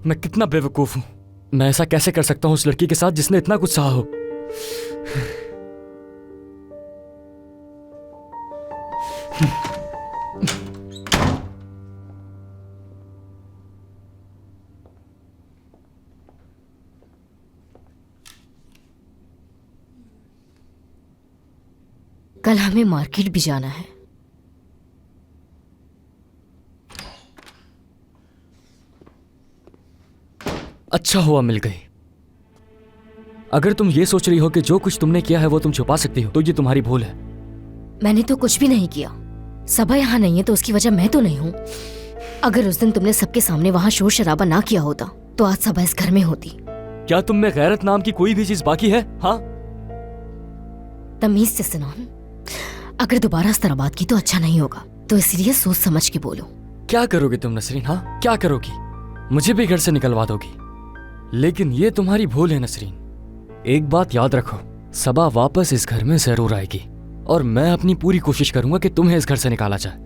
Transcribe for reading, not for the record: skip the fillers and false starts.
मैं कितना बेवकूफ हूं। मैं ऐसा कैसे कर सकता हूं उस लड़की के साथ जिसने इतना कुछ सहा हो। कल हमें मार्केट भी जाना है। अच्छा हुआ मिल गई। अगर तुम ये सोच रही हो कि जो कुछ तुमने किया है वो तुम छुपा सकती हो तो ये तुम्हारी भूल है। मैंने तो कुछ भी नहीं किया। सबा यहाँ नहीं है तो उसकी वजह मैं तो नहीं हूँ। अगर उस दिन तुमने सबके सामने वहाँ शोर शराबा ना किया होता तो आज सबा इस घर में होती। क्या तुम में गैरत नाम की कोई भी चीज बाकी है? हाँ, तमीज से सिनान, अगर दोबारा इस तरह बात की तो अच्छा नहीं होगा, तो इसलिए सोच समझ के बोलो। क्या करोगी तुम नसरीन? हाँ, क्या करोगी? मुझे भी घर से निकलवा दोगी? लेकिन ये तुम्हारी भूल है नसरीन। एक बात याद रखो, सबा वापस इस घर में जरूर आएगी और मैं अपनी पूरी कोशिश करूंगा कि तुम्हें इस घर से निकाला जाए।